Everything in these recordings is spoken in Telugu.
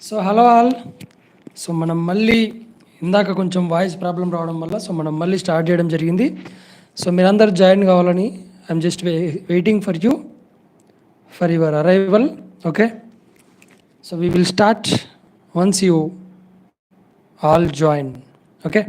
So hello all. సో మనం మళ్ళీ ఇందాక కొంచెం వాయిస్ ప్రాబ్లం రావడం వల్ల మనం మళ్ళీ స్టార్ట్ చేయడం జరిగింది. సో మీరందరూ జాయిన్ కావాలని I'm just waiting for you for your arrival. Okay, so we will start once you all join. Okay,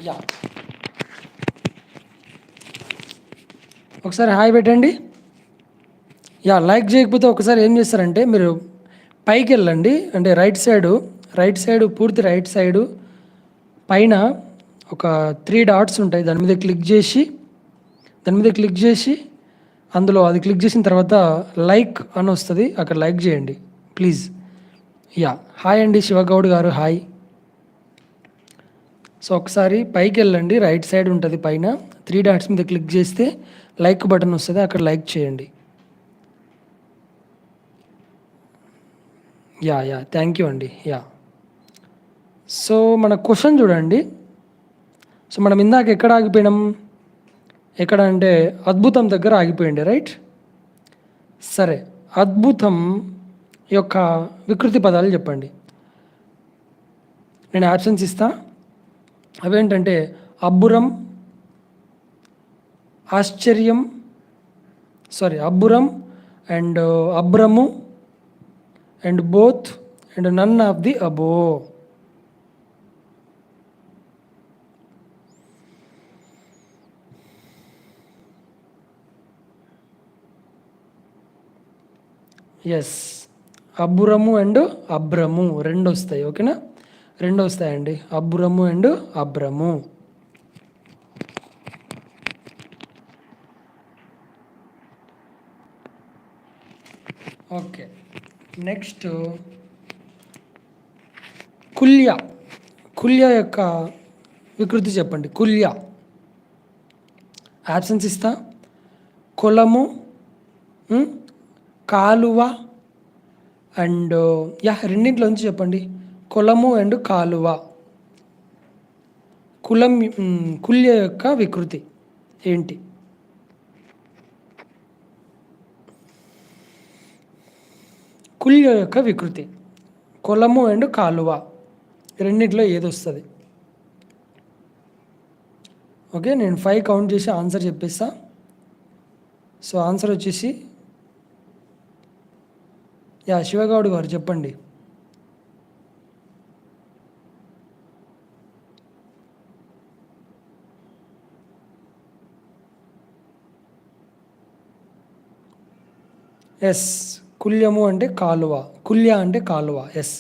yeah ఒకసారి హాయ్ పెట్టండి. యా లైక్ చేయకపోతే ఒకసారి ఏం చేస్తారంటే మీరు పైకి వెళ్ళండి, అంటే రైట్ సైడు పూర్తి రైట్ సైడు పైన ఒక 3 డాట్స్ ఉంటాయి. దాని మీద క్లిక్ చేసి అందులో అది క్లిక్ చేసిన తర్వాత లైక్ అని వస్తుంది, అక్కడ లైక్ చేయండి ప్లీజ్. యా హాయ్ అండి శివగౌడ్ గారు, హాయ్. సో ఒకసారి పైకి వెళ్ళండి, రైట్ సైడ్ ఉంటుంది పైన 3 డాట్స్ మీద క్లిక్ చేస్తే లైక్ బటన్ వస్తుంది, అక్కడ లైక్ చేయండి. యా థ్యాంక్ యూ అండి. యా సో మన క్వశ్చన్ చూడండి. సో మనం ఇందాక ఎక్కడ ఆగిపోయినాం, ఎక్కడ అంటే అద్భుతం దగ్గర ఆగిపోయింది, రైట్? సరే, అద్భుతం యొక్క వికృతి పదాలు చెప్పండి. నేను ఆప్షన్స్ ఇస్తా. అవేంటంటే అబ్బురం, ఆశ్చర్యం, అబ్బురం అండ్ అబ్రము and both and none of the above. Yes, అబ్బురము అండ్ అబ్రము రెండు వస్తాయి. ఓకేనా, రెండు వస్తాయండి, అబ్బురము అండ్ అబ్రము. ఓకే, నెక్స్ట్ కుల్య యొక్క వికృతి చెప్పండి. కుల్య ఆప్షన్స్ ఇస్తా. కులము, కాలువ అండ్ రెండింటిలోంచి చెప్పండి. కులము అండ్ కాలువ. కుల్య యొక్క వికృతి ఏంటి? కుల్య యొక్క వికృతి కులము అండ్ కాలువ రెండింటిలో ఏది వస్తుంది? ఓకే, నేను 5 కౌంట్ చేసి ఆన్సర్ చెప్పేస్తా. సో ఆన్సర్ వచ్చేసి శివగౌడ్ గారు చెప్పండి. ఎస్, కుల్యము అంటే కాలువ, కుల్య అంటే కాలువ. ఎస్.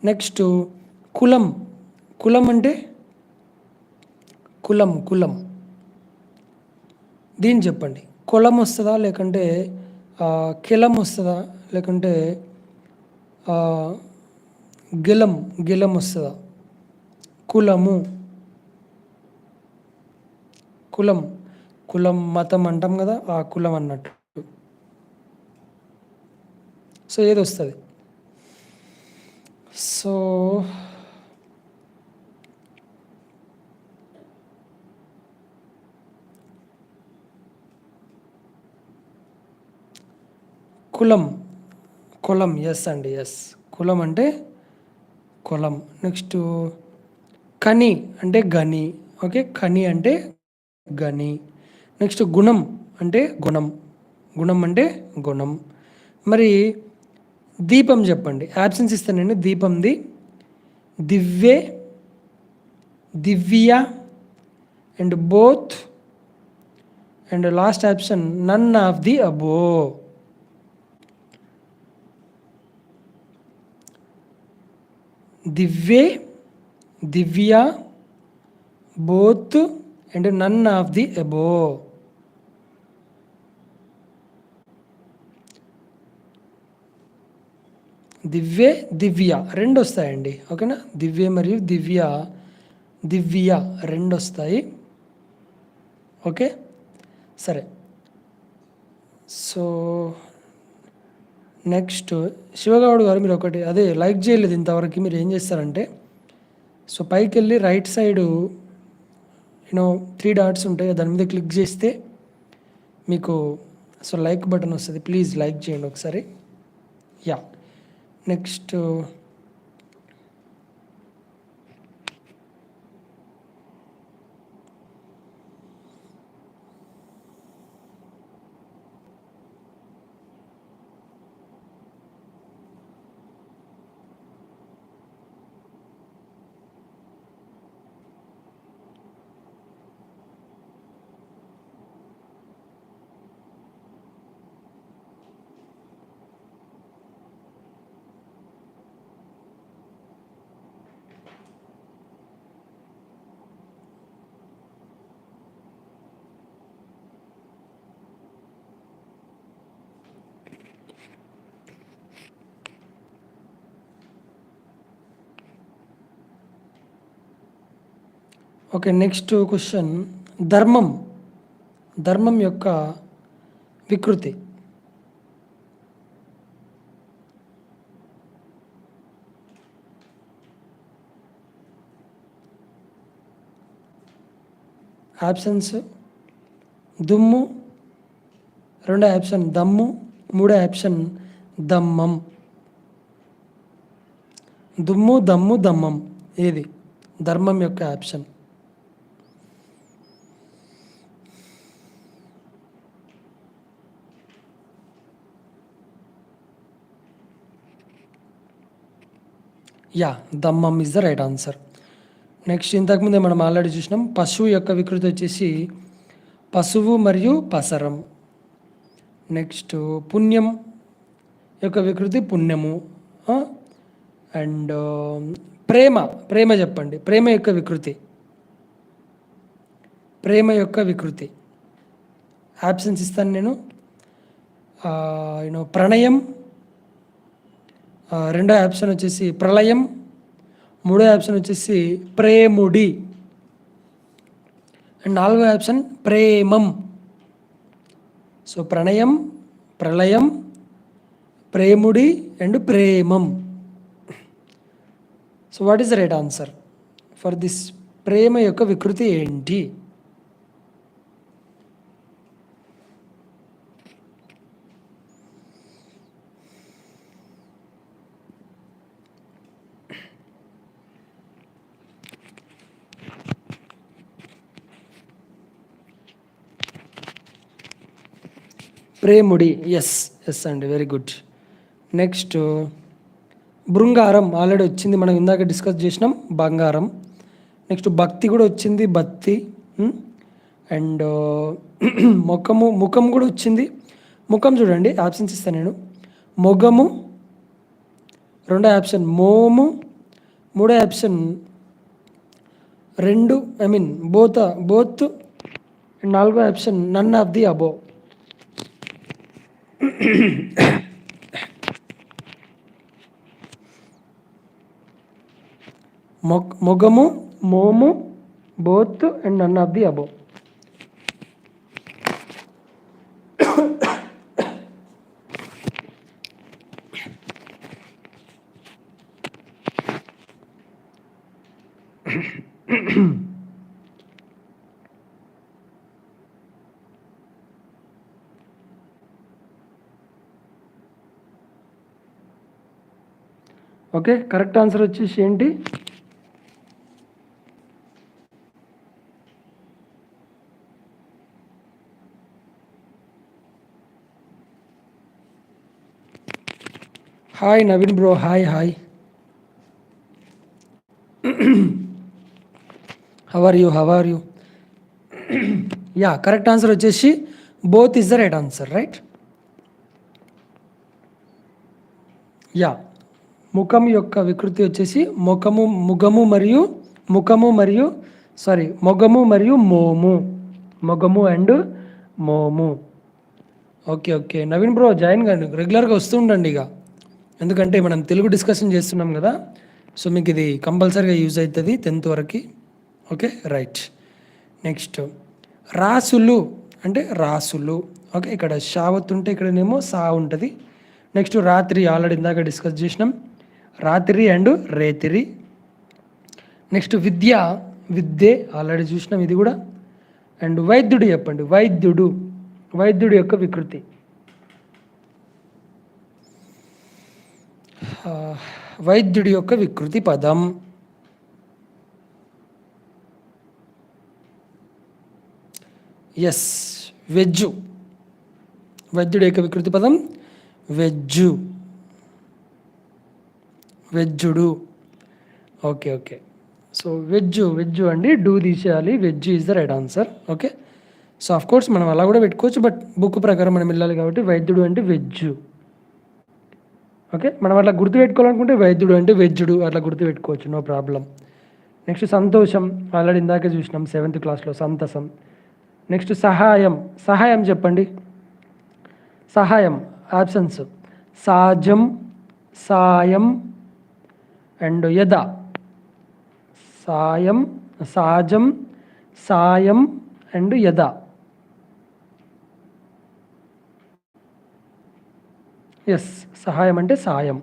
నెక్స్ట్ కులం అంటే కులం దీన్ని చెప్పండి. కులం వస్తుందా, లేకంటే కిలం వస్తుందా, లేకంటే గిలం వస్తుందా? కులం మతం అంటాం కదా, ఆ కులం అన్నట్టు. సో ఏది వస్తుంది? సో కులం ఎస్ అండి, ఎస్, కులం అంటే కులం. నెక్స్ట్ కని అంటే గని. ఓకే, కని అంటే గని. నెక్స్ట్ గుణం అంటే గుణం అంటే గుణం. మరి దీపం చెప్పండి. ఆప్షన్స్ ఇస్తానండి. దీపంది దివ్య and both and last option none of the above. దివ్యే, దివ్య, both and none of the above. దివ్యే, దివ్య రెండు వస్తాయండి. ఓకేనా, దివ్య మరియు దివ్య, దివ్య రెండు వస్తాయి. ఓకే, సరే. సో నెక్స్ట్ శివగౌడ్ గారు, మీరు ఒకటి అదే లైక్ చేయలేదు ఇంతవరకు. మీరు ఏం చేస్తారంటే, సో పైకి వెళ్ళి రైట్ సైడు 3 డాట్స్ ఉంటాయి, దాని మీద క్లిక్ చేస్తే మీకు సో లైక్ బటన్ వస్తుంది. ప్లీజ్ లైక్ చేయండి ఒకసారి. Yeah, next okay, next question. ధర్మం, ధర్మం యొక్క వికృతి. ఆప్షన్స్ దుమ్ము, రెండో ఆప్షన్ దమ్ము, మూడో ఆప్షన్ దమ్మం. దుమ్ము, దమ్ము, దమ్మం ఏది ధర్మం యొక్క option? Yeah, దమ్మం is the right answer. Next ఇంతకుముందే మనం ఆల్రెడీ చూసినాం. పశువు యొక్క వికృతి వచ్చేసి పశువు మరియు పసరం. నెక్స్ట్ పుణ్యం యొక్క వికృతి పుణ్యము. అండ్ ప్రేమ, ప్రేమ చెప్పండి, ప్రేమ యొక్క వికృతి. ప్రేమ యొక్క వికృతి ఆప్షన్స్ ఇస్తాను నేను. ప్రణయం, రెండో ఆప్షన్ వచ్చేసి ప్రళయం, మూడో ఆప్షన్ వచ్చేసి ప్రేముడి, అండ్ నాలుగో ఆప్షన్ ప్రేమం. సో ప్రణయం, ప్రళయం, ప్రేముడి అండ్ ప్రేమం. So what is the right answer for this? ప్రేమ యొక్క వికృతి ఏంటి? ప్రేముడి. ఎస్ ఎస్ అండి, వెరీ గుడ్. నెక్స్ట్ బృంగారం ఆల్రెడీ వచ్చింది, మనం ఇందాక డిస్కస్ చేసినాం, బంగారం. నెక్స్ట్ భక్తి కూడా వచ్చింది, బత్తి. అండ్ ముఖము, ముఖం కూడా వచ్చింది. ముఖం చూడండి, ఆప్షన్స్ ఇస్తాను నేను. మొగము, రెండో ఆప్షన్ మోము, మూడో ఆప్షన్ రెండు, బోత్, నాలుగో option none of the above. మొగము, మోము, both and none of the above. Okay, correct answer వచ్చేసి ఏంటి? Hi Naveen bro, hi hi. How are you? Yeah correct answer వచ్చేసి both is the right answer, right. Yeah ముఖం యొక్క వికృతి వచ్చేసి మొగము మరియు మోము, మొగము అండ్ మోము. Okay okay Naveen bro join కానీ రెగ్యులర్గా వస్తూ ఉండండి ఇక, ఎందుకంటే మనం తెలుగు డిస్కషన్ చేస్తున్నాం కదా, సో మీకు ఇది కంపల్సరీగా యూజ్ అవుతుంది 10th వరకు. Okay right. నెక్స్ట్ రాసులు అంటే రాసులు. ఓకే ఇక్కడ షావత్ ఉంటే ఇక్కడనేమో సా ఉంటుంది. నెక్స్ట్ రాత్రి ఆల్రెడీ ఇందాక డిస్కస్ చేసినాం, రాత్రి అండ్ రేతిరి. నెక్స్ట్ విద్యే ఆల్రెడీ చూసినాం ఇది కూడా. అండ్ వైద్యుడు చెప్పండి, వైద్యుడు యొక్క వికృతి. వైద్యుడి యొక్క వికృతి పదం ఎస్ వెజ్జు. వైద్యుడి యొక్క వికృతి పదం వెజ్జుడు. ఓకే ఓకే సో వెజ్జు అండి, డూ తీసేయాలి, veg is the right answer. Okay so of course మనం అలా కూడా పెట్టుకోవచ్చు, బట్ బుక్ ప్రకారం మనం వెళ్ళాలి కాబట్టి వైద్యుడు అంటే వెజ్జు. ఓకే మనం అట్లా గుర్తుపెట్టుకోవాలనుకుంటే వైద్యుడు అంటే వెజ్జుడు అట్లా గుర్తుపెట్టుకోవచ్చు, నో ప్రాబ్లం. నెక్స్ట్ సంతోషం ఆల్రెడీ ఇందాక చూసినాం 7th క్లాస్లో, సంతసం. నెక్స్ట్ సహాయం చెప్పండి. సహాయం ఆప్షన్స్ సాజం, సాయం అండ్ యద. సాజం, సాయం అండ్ యద. ఎస్ సహాయం అంటే సాయం.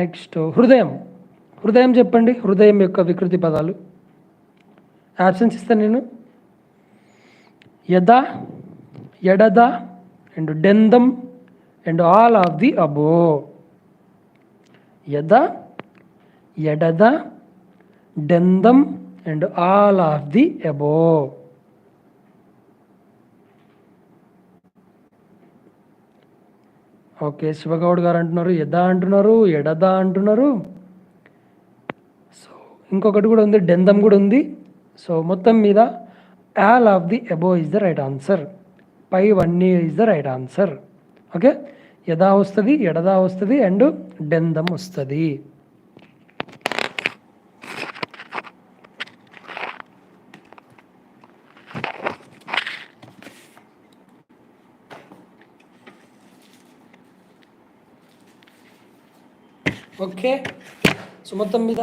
నెక్స్ట్ హృదయం చెప్పండి. హృదయం యొక్క వికృతి పదాలు ఆప్షన్స్ ఇస్తాను నేను. యద, ఎడద అండ్ డెందం and all of the above. యద, ఎడద, డెందం and all of the above. Okay Shivagoud గారు అంటున్నారు యద అంటున్నారు, ఎడద అంటున్నారు. సో ఇంకొకటి కూడా ఉంది, డెందం కూడా ఉంది. సో మొత్తం మీద all of the above is the right answer. పైవన్నీ is the right answer. Okay యదా వస్తుంది, ఎడదా వస్తుంది అండ్ డెందం వస్తుంది. ఓకే సో మొత్తం మీద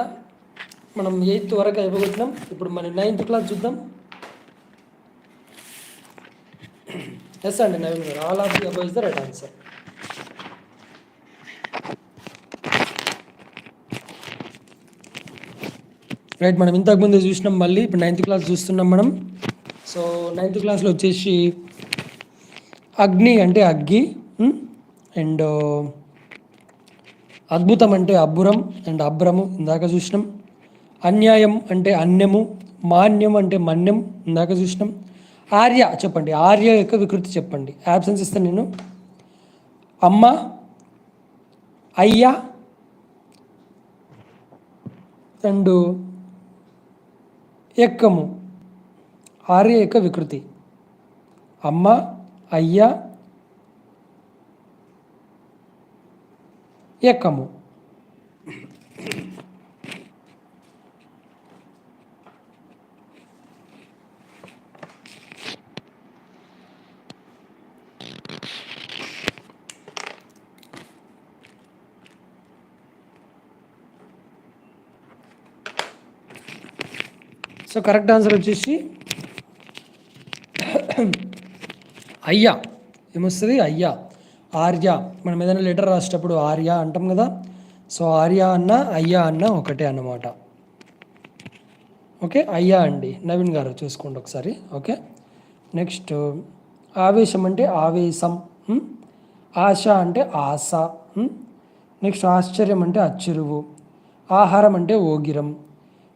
మనం 8th వరకు అయిపోతున్నాం. ఇప్పుడు మన 9th క్లాస్ చూద్దాం. ఎస్ అండి నవీన్ గారు, all of the above is the right answer. Right మనం ఇంతకుముందు చూసినాం, మళ్ళీ ఇప్పుడు 9th క్లాస్ చూస్తున్నాం మనం. సో 9th క్లాస్లో వచ్చేసి అగ్ని అంటే అగ్గి అండ్ అద్భుతం అంటే అబ్బురం అండ్ అబ్రము ఇందాక చూసినాం. అన్యాయం అంటే అన్యము, మాన్యం అంటే మన్యం ఇందాక చూసినాం. ఆర్య చెప్పండి, ఆర్య యొక్క వికృతి చెప్పండి. ఆప్షన్స్ ఇస్తాను నేను. అమ్మ, అయ్య అండ్ ఎక్కము. ఆర్య యొక్క వికృతి అమ్మ, అయ్య, ఎక్కము. సో కరెక్ట్ ఆన్సర్ వచ్చేసి అయ్యా. ఏమొస్తుంది? అయ్యా. ఆర్య. మనం ఏదైనా లెటర్ రాసేటప్పుడు ఆర్య అంటాం కదా. సో ఆర్య అన్న అయ్యా అన్న ఒకటే అన్నమాట. ఓకే అయ్యా అండి. నవీన్ గారు చూసుకోండి ఒకసారి. ఓకే నెక్స్ట్ ఆవేశం అంటే ఆవేశం. ఆశ అంటే ఆశ. నెక్స్ట్ ఆశ్చర్యం అంటే అచ్చురువు. ఆహారం అంటే ఓగిరం.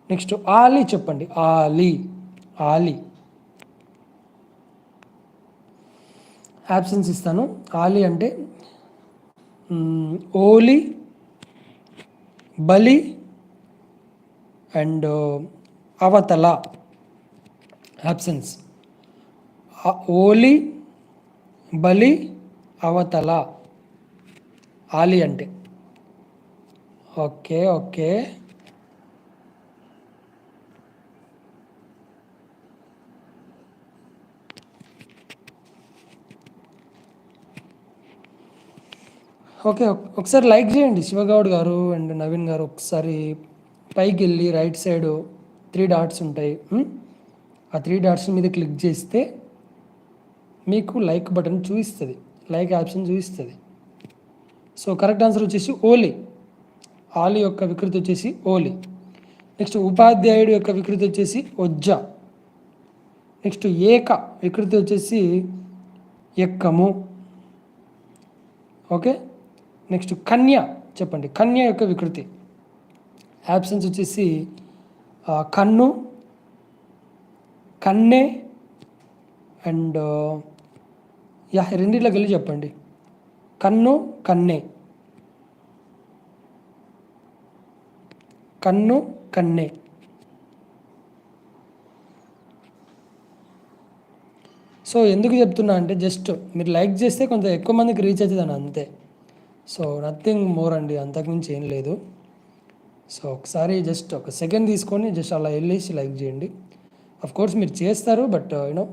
నెక్స్ట్ ఆలి చెప్పండి. ఆలి. ఆలి. ఆప్షన్స్ ఇస్తాను. ఆలి అంటే ఓలి, బలి అండ్ అవతల. ఆబ్సెన్స్. ఓలి, బలి, అవతల. ఆలి అంటే ఓకే. Okay, okay. ఒకసారి లైక్ చేయండి శివగౌడ్ గారు అండ్ నవీన్ గారు. ఒకసారి పైకి వెళ్ళి రైట్ సైడ్ 3 డాట్స్ ఉంటాయి. ఆ 3 డాట్స్ మీద క్లిక్ చేస్తే మీకు లైక్ బటన్ చూపిస్తుంది, లైక్ ఆప్షన్ చూపిస్తుంది. సో కరెక్ట్ ఆన్సర్ వచ్చేసి ఓలి. ఆలి యొక్క వికృతి వచ్చేసి ఓలి. నెక్స్ట్ ఉపాధ్యాయుడు యొక్క వికృతి వచ్చేసి ఒజ్జ. నెక్స్ట్ ఏక వికృతి వచ్చేసి ఎక్కము. ఓకే. నెక్స్ట్ కన్య చెప్పండి. కన్య యొక్క వికృతి ఆప్షన్స్ వచ్చేసి కన్ను, కన్నే అండ్ రెండిట్లోకి వెళ్ళి చెప్పండి. కన్ను, కన్నే. కన్ను, కన్నే. సో ఎందుకు చెప్తున్నా అంటే జస్ట్ మీరు లైక్ చేస్తే కొంత ఎక్కువ మందికి రీచ్ అవుతుంది అంతే. సో నథింగ్ మోర్ అండి, అంతకుమించి ఏం లేదు. సో ఒకసారి జస్ట్ ఒక సెకండ్ తీసుకొని జస్ట్ అలా వెళ్ళేసి లైక్ చేయండి. కోర్స్ మీరు చేస్తారు, బట్ యూనో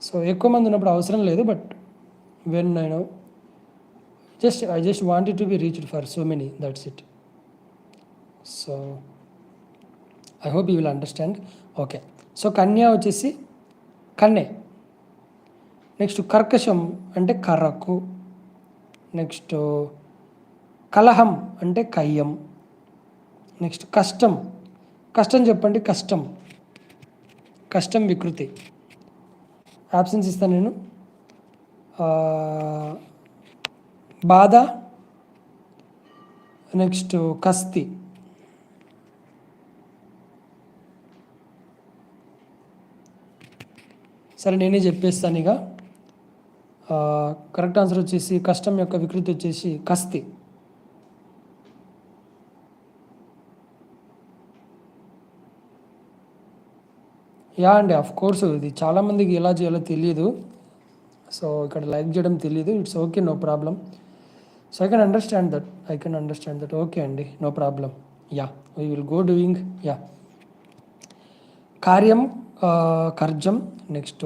సో ఎక్కువ మంది ఉన్నప్పుడు అవసరం లేదు. But when you know I just wanted to be reached for so many, that's it. So I hope you will understand. Okay. So కన్యా వచ్చేసి కన్నే. నెక్స్ట్ కర్కశం అంటే కర్రకు. నెక్స్ట్ కలహం అంటే కయ్యం. నెక్స్ట్ కష్టం. కష్టం చెప్పండి. కష్టం. కష్టం వికృతి. ఆప్షన్స్ ఇస్తాను నేను. బాధ, నెక్స్ట్ కస్తి. సరే నేనే చెప్పేస్తాను ఇక. కరెక్ట్ ఆన్సర్ వచ్చేసి కష్టం యొక్క వికృతి వచ్చేసి కస్తి. అండి కోర్స్ ఇది చాలామందికి ఎలా చేయాలో తెలియదు. సో ఇక్కడ లైక్ చేయడం తెలియదు. It's okay, no problem. So I can understand that. Okay అండి, no problem. We will go doing. కార్యం, కర్జం. నెక్స్ట్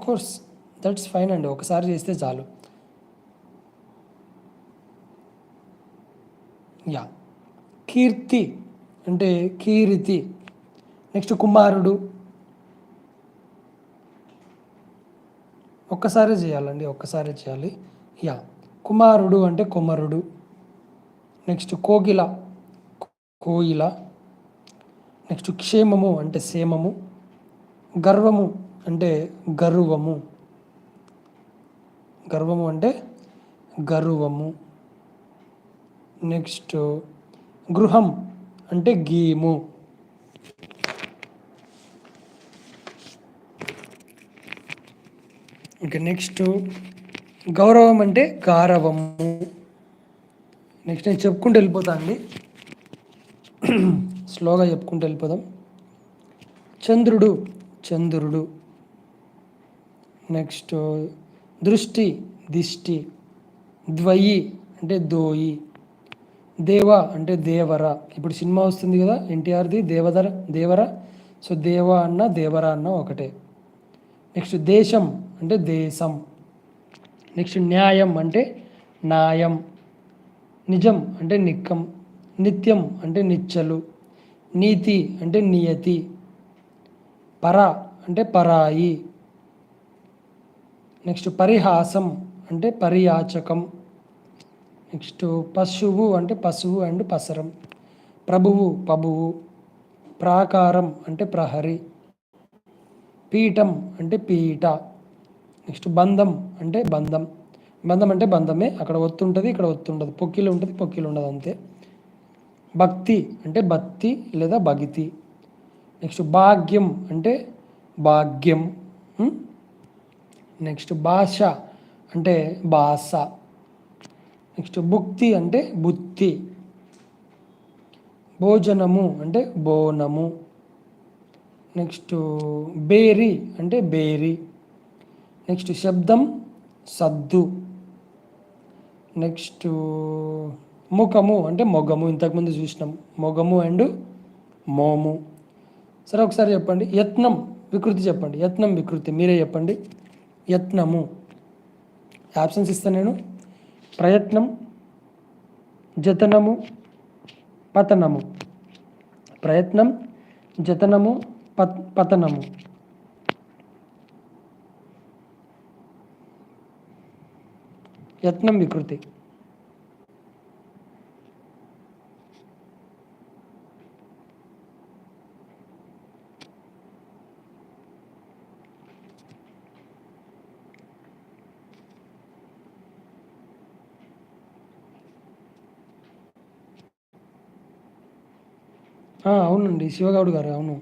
కోర్స్ దట్స్ ఫైన్ అండి, ఒకసారి చేస్తే చాలు. కీర్తి అంటే కీరితి. నెక్స్ట్ కుమారుడు. ఒక్కసారి చేయాలి. కుమారుడు అంటే కుమరుడు. నెక్స్ట్ కోకిల, కోయిల. నెక్స్ట్ క్షేమము అంటే సేమము. గర్వము అంటే గర్వము. నెక్స్ట్ గృహం అంటే గీము. ఓకే. నెక్స్ట్ గౌరవం అంటే గారవము. నెక్స్ట్ నేను చెప్పుకుంటూ వెళ్ళిపోతా అండి, స్లోగా చెప్పుకుంటూ వెళ్ళిపోదాం. చంద్రుడు. నెక్స్ట్ దృష్టి, దిష్టి. ద్వయి అంటే దోయి. దేవ అంటే దేవర. ఇప్పుడు సినిమా వస్తుంది కదా ఎన్టీఆర్ది దేవర. సో దేవ అన్న దేవర అన్న ఒకటే. నెక్స్ట్ దేశం అంటే దేశం. నెక్స్ట్ న్యాయం అంటే న్యాయం. నిజం అంటే నిక్కం. నిత్యం అంటే నిచ్చలు. నీతి అంటే నియతి. పర అంటే పరాయి. నెక్స్ట్ పరిహాసం అంటే పరియాచకం. నెక్స్ట్ పశువు అంటే పశువు అండ్ పసరం. ప్రభువు, పబువు. ప్రాకారం అంటే ప్రహరి. పీఠం అంటే పీట. నెక్స్ట్ బంధం అంటే బంధం. బంధం అంటే బంధమే, అక్కడ ఒత్తు ఉంటుంది, ఇక్కడ ఒత్తు ఉండదు. పొక్కిలు ఉంటుంది, పొక్కిలు ఉండదు, అంతే. భక్తి అంటే భక్తి లేదా భగితి. నెక్స్ట్ భాగ్యం అంటే భాగ్యం. నెక్స్ట్ భాష అంటే భాష. నెక్స్ట్ భుక్తి అంటే బుత్తి, భోజనము అంటే బోనము, నెక్స్ట్ బేరి అంటే బేరి, నెక్స్ట్ శబ్దం సద్దు, నెక్స్ట్ ముఖము అంటే మొగము, ఇంతకుముందు చూసినాం మొగము అండ్ మోము. సరే ఒకసారి చెప్పండి. యత్నం వికృతి చెప్పండి. యత్నం వికృతి మీరే చెప్పండి. యత్నము ఆప్షన్స్ ఇస్తాను నేను. ప్రయత్నం, జతనము, పతనము. ప్రయత్నం, జతనము, పతనము. యత్నం వికృతి. అవునండి, శివగౌడ్ గారు, అవును.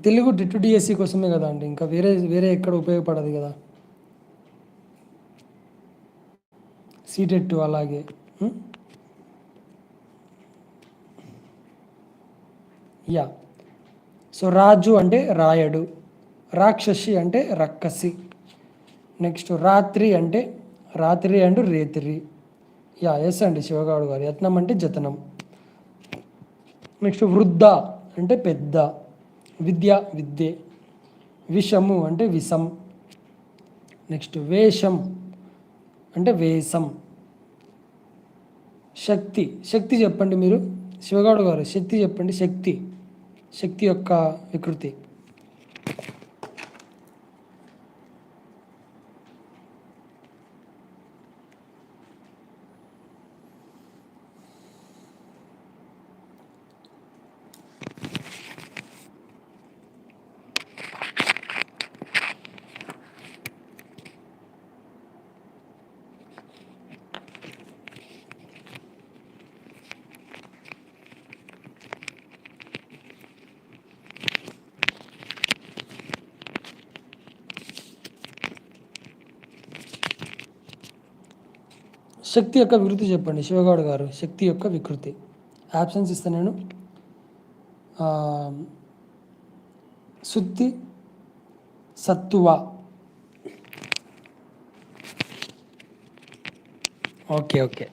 తెలుగు డిఎస్సి కోసమే కదా అండి, ఇంకా వేరే వేరే ఎక్కడ ఉపయోగపడదు కదా. సీటెట్ అలాగే. యా. సో రాజు అంటే రాయడు, రాక్షసి అంటే రక్కసి, నెక్స్ట్ రాత్రి అంటే రాత్రి అండ్ రేతిరి. యా ఎస్ అండి శివగౌడ్ గారు, యత్నం అంటే జతనం. నెక్స్ట్ వృద్ధ అంటే పెద్ద, విద్య విద్యే, విషము అంటే విషం, నెక్స్ట్ వేషం అంటే వేషం. శక్తి, శక్తి చెప్పండి మీరు శివగౌడ్ గారు, శక్తి చెప్పండి. శక్తి, శక్తి యొక్క వికృతి. శక్తి యొక్క వికృతి చెప్పండి శివగౌడ్ గారు. శక్తి యొక్క వికృతి ఆప్షన్స్ ఇస్తాను నేను. సుత్తి, సత్తువ. Okay okay.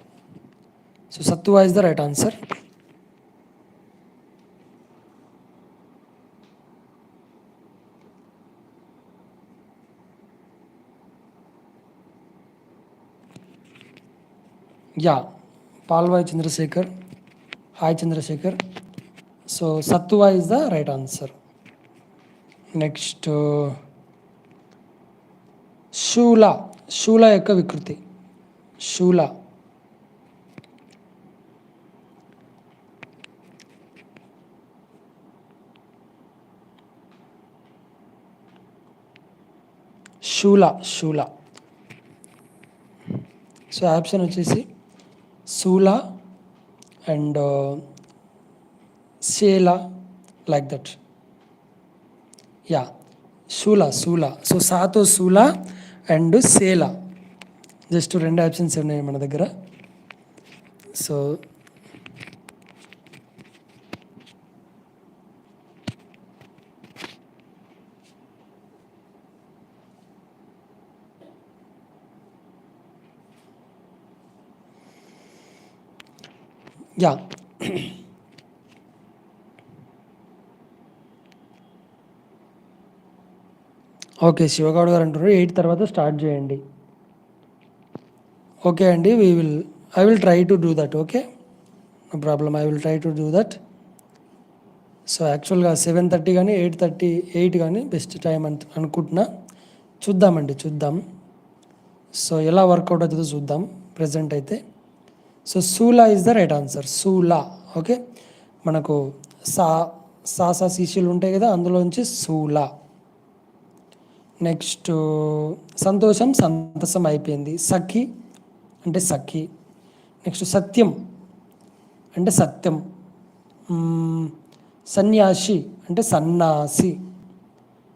సో సత్తువ is the right answer. Yeah, Palvai Chandrasekhar. Hi Chandrasekhar. So సత్తువ is the right answer. Next శూల, శూల యొక్క వికృతి. శూల, శూల, శూల. సో ఆప్షన్ వచ్చేసి శూల అండ్ శేల, లైక్ దట్. యా, శూల, శూల. సో సాతో శూల అండ్ శేల, జస్ట్ రెండు ఆప్షన్స్ ఉన్నాయి మన దగ్గర. సో యా, ఓకే శివగౌడ్ గారు అంటారు 8 తర్వాత స్టార్ట్ చేయండి. ఓకే అండి, I will try to do that. Okay, no problem, I will try to do that. So యాక్చువల్గా 7:30 కానీ 8:38 కానీ బెస్ట్ టైం అనుకుంటున్నా. చూద్దామండి, చూద్దాం. సో ఎలా వర్కౌట్ అవుతుందో చూద్దాం ప్రజెంట్ అయితే. So Sula is the right answer. Sula. Okay, మనకు సా శిష్యులు ఉంటాయి కదా, అందులోంచి సూలా. నెక్స్ట్ సంతోషం సంతసం అయిపోయింది. సఖి అంటే సఖి. నెక్స్ట్ సత్యం అంటే సత్యం. సన్యాసి అంటే సన్నాసి.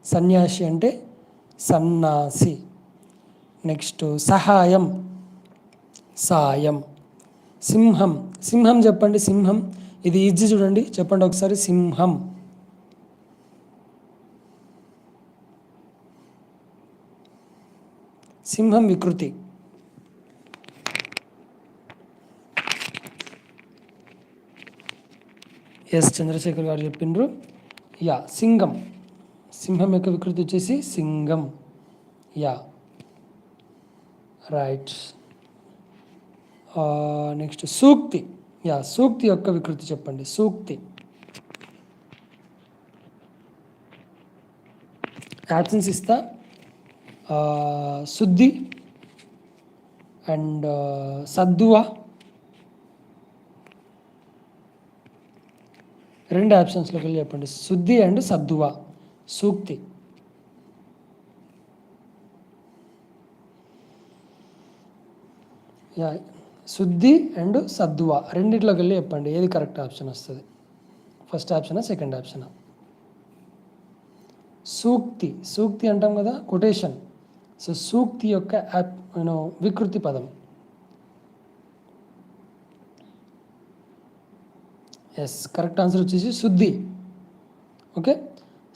సన్యాసి అంటే సన్నాసి. నెక్స్ట్ సహాయం సాయం. సింహం. సింహం చెప్పండి. సింహం ఇది ఈజీ చూడండి, చెప్పండి ఒకసారి. సింహం. సింహం వికృతి. ఎస్ చంద్రశేఖర్ గారు చెప్పిండ్రు. యా సింగం. సింహం యొక్క వికృతి వచ్చేసి సింగం. Yeah right. నెక్స్ట్ సూక్తి. యా సూక్తి యొక్క వికృతి చెప్పండి. సూక్తి. యాబ్సెన్స్ ఇస్తా. శుద్ధి అండ్ సద్దువ. రెండు ఆప్షన్స్లోకి వెళ్ళి చెప్పండి. శుద్ధి అండ్ సద్దువ. సూక్తి. యా శుద్ధి అండ్ సద్దువ రెండిట్లోకి వెళ్ళి చెప్పండి ఏది కరెక్ట్ ఆప్షన్ వస్తుంది. ఫస్ట్ ఆప్షనా సెకండ్ ఆప్షనా? సూక్తి. సూక్తి అంటాం కదా, కొటేషన్. సో సూక్తి యొక్క వికృతి పదం. ఎస్ కరెక్ట్ ఆన్సర్ వచ్చేసి శుద్ధి. ఓకే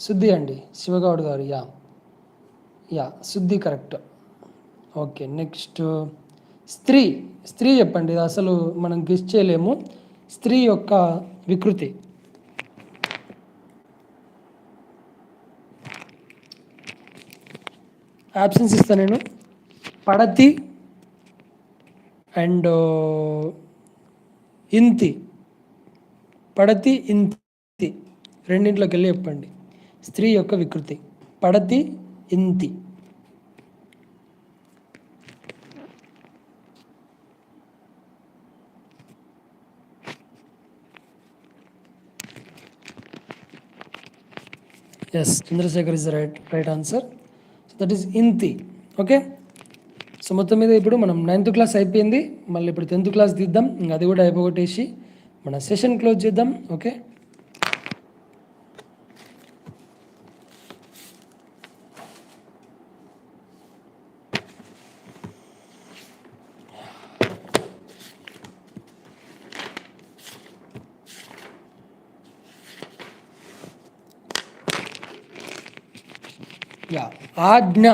శుద్ధి అండి, శివగౌడ్ గారు. యా యా శుద్ధి కరెక్ట్. ఓకే నెక్స్ట్ స్త్రీ. స్త్రీ చెప్పండి, ఇది అసలు మనం గెస్ చేయలేము. స్త్రీ యొక్క వికృతి. ఆప్షన్స్ ఇస్తాను నేను. పడతి అండ్ ఇంతి. పడతి ఇంతి రెండింటిలోకి వెళ్ళి చెప్పండి స్త్రీ యొక్క వికృతి. పడతి ఇంతి. Yes Chandrasekhar is the right answer. So that is ఇంతి. ఓకే సో మొత్తం మీద ఇప్పుడు మనం 9th క్లాస్ అయిపోయింది. మళ్ళీ ఇప్పుడు 10th క్లాస్ తీద్దాం. ఇంకా అది కూడా అయిపోగొట్టేసి మన సెషన్ క్లోజ్ చేద్దాం. ఓకే యా ఆజ్ఞ.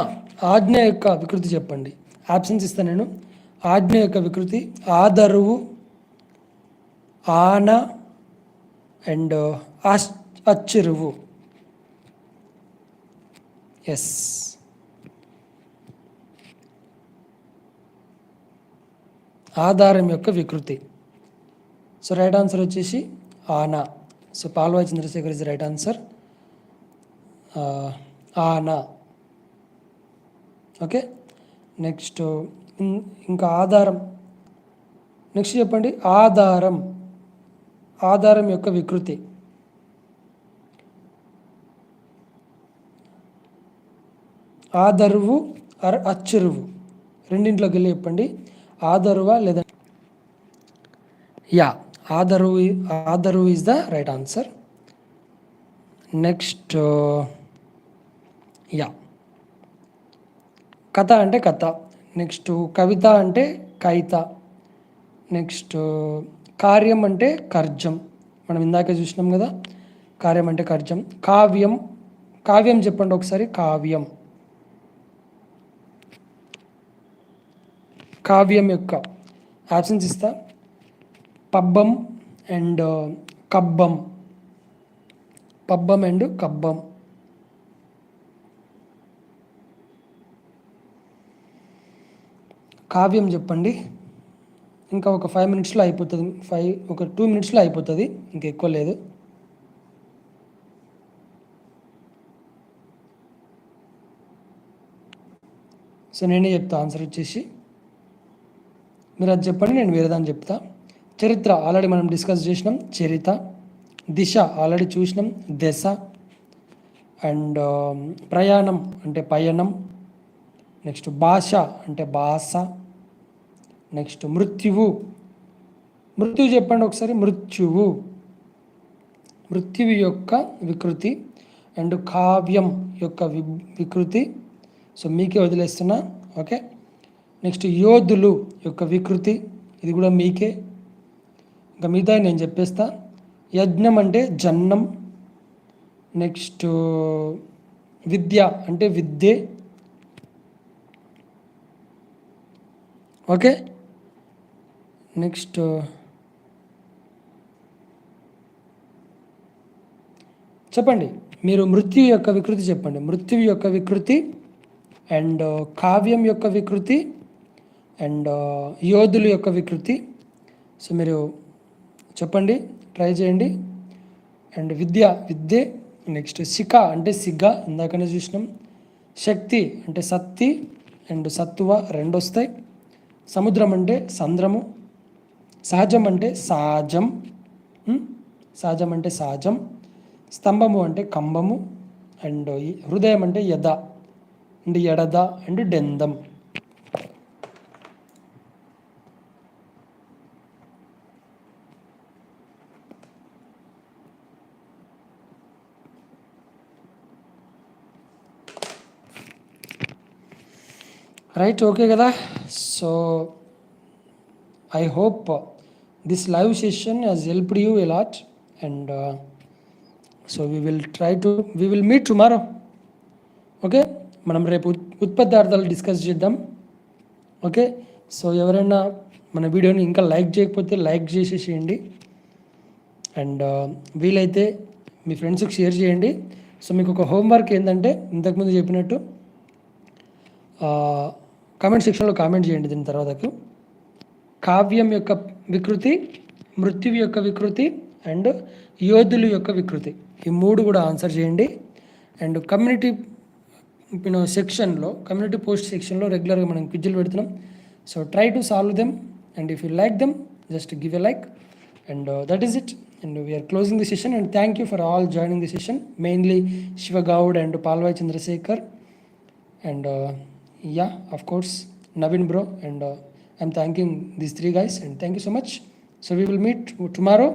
ఆజ్ఞ యొక్క వికృతి చెప్పండి. ఆప్షన్స్ ఇస్తాను నేను. ఆజ్ఞ యొక్క వికృతి ఆదరువు, ఆన అండ్ అచ్చిరువు. ఎస్ ఆధారం యొక్క వికృతి. సో రైట్ ఆన్సర్ వచ్చేసి ఆనా. So Palvai Chandrasekhar is right answer. ఆనా. ఓకే నెక్స్ట్ ఇంకా ఆధారం. నెక్స్ట్ చెప్పండి ఆధారం. ఆధారం యొక్క వికృతి. ఆదరువు అచ్చురువు రెండింటిలోకి వెళ్ళి చెప్పండి. ఆదరువ లేదా యా ఆదరువు is the right answer. Next yeah కథ అంటే కథ. నెక్స్ట్ కవిత అంటే కైత. నెక్స్ట్ కార్యం అంటే కర్జం. మనం ఇందాక చూసినాం కదా, కార్యం అంటే కర్జం. కావ్యం. కావ్యం చెప్పండి ఒకసారి. కావ్యం. కావ్యం యొక్క ఆప్షన్స్ ఇస్తా. పబ్బం అండ్ కబ్బం. పబ్బం అండ్ కబ్బం. కావ్యం చెప్పండి. ఇంకా ఒక 5 minutesలో అయిపోతుంది. ఒక 2 minutesలో అయిపోతుంది, ఇంకెక్కువ లేదు. సో నేనే చెప్తా ఆన్సర్ వచ్చేసి. మీరు అది చెప్పండి, నేను వేరే దాన్ని చెప్తా. చరిత్ర ఆల్రెడీ మనం డిస్కస్ చేసినాం, చరిత. దిశ ఆల్రెడీ చూసినాం, దశ. అండ్ ప్రయాణం అంటే పయనం. నెక్స్ట్ భాష అంటే భాష. నెక్స్ట్ మృత్యువు. మృత్యువు చెప్పండి ఒకసారి. మృత్యువు. మృత్యువు యొక్క వికృతి. అండ్ కావ్యం యొక్క వికృతి. సో మీకే వదిలేస్తున్నా. ఓకే నెక్స్ట్ యోధులు యొక్క వికృతి, ఇది కూడా మీకే. ఇంకా మిగతా నేను చెప్పేస్తా. యజ్ఞం అంటే జన్నం. నెక్స్ట్ విద్య అంటే విద్యే. ఓకే. నెక్స్ట్ చెప్పండి మీరు మృత్యు యొక్క వికృతి చెప్పండి. మృత్యు యొక్క వికృతి అండ్ కావ్యం యొక్క వికృతి అండ్ యోధులు యొక్క వికృతి. సో మీరు చెప్పండి, ట్రై చేయండి. అండ్ విద్యే. నెక్స్ట్ శిఖ అంటే సిగ్గ, ఇందాకనే చూసినాం. శక్తి అంటే సత్తి అండ్ సత్తువ రెండు వస్తాయి. సముద్రం అంటే సంద్రము. సహజం అంటే సాజం. సహజం అంటే సాజం. స్తంభము అంటే కంబము. అండ్ హృదయం అంటే యద అండ్ ఎడద అండ్ డెందం. రైట్, ఓకే కదా. So I hope this live session has helped you a lot and so we will meet tomorrow. Okay, మనం రేపు ఉత్పత్తార్థాలు డిస్కస్ చేద్దాం. ఓకే, సో ఎవరైనా మన వీడియోని ఇంకా లైక్ చేయకపోతే లైక్ చేసేసేయండి అండ్ వీలైతే మీ ఫ్రెండ్స్కి షేర్ చేయండి. సో మీకు ఒక హోంవర్క్ ఏంటంటే ఇంతకుముందు చెప్పినట్టు కామెంట్ సెక్షన్లో కామెంట్ చేయండి. దీని తర్వాతకు కావ్యం యొక్క వికృతి, మృత్యువు యొక్క వికృతి అండ్ యోధులు యొక్క వికృతి, ఈ మూడు కూడా ఆన్సర్ చేయండి. అండ్ కమ్యూనిటీ సెక్షన్లో, కమ్యూనిటీ పోస్ట్ సెక్షన్లో రెగ్యులర్గా మనం క్విజ్లు పెడుతున్నాం. So try to solve them and if you like them just give a like and that is it. And we're closing the session and thank you for all joining the session, mainly Shivagoud and Palvai Chandrashekar and yeah, of course, Navin bro, and I'm thanking these three guys and thank you so much. So we will meet tomorrow.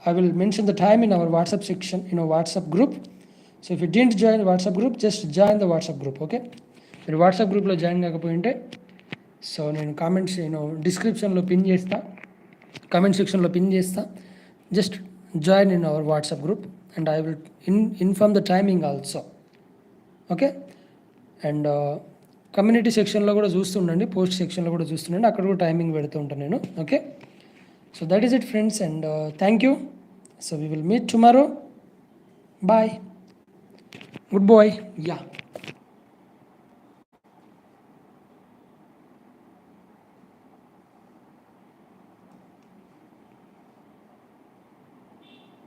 I will mention the time in our WhatsApp section, in our WhatsApp group. So if you didn't join the WhatsApp group, just join the WhatsApp group, okay? మీరు వాట్సాప్ గ్రూప్లో జాయిన్ కాకపోయింటే సో నేను కామెంట్స్ డిస్క్రిప్షన్లో పిన్ చేస్తా, కామెంట్ సెక్షన్లో పిన్ చేస్తా. Just join in our WhatsApp group and I will inform the timing also. Okay, and community సెక్షన్లో కూడా చూస్తుండండి, పోస్ట్ సెక్షన్లో కూడా చూస్తుండండి, అక్కడ కూడా టైమింగ్ పెడుతూ ఉంటాను నేను. Okay, so that is it friends and thank you. So we will meet tomorrow. Bye, good bye. Yeah.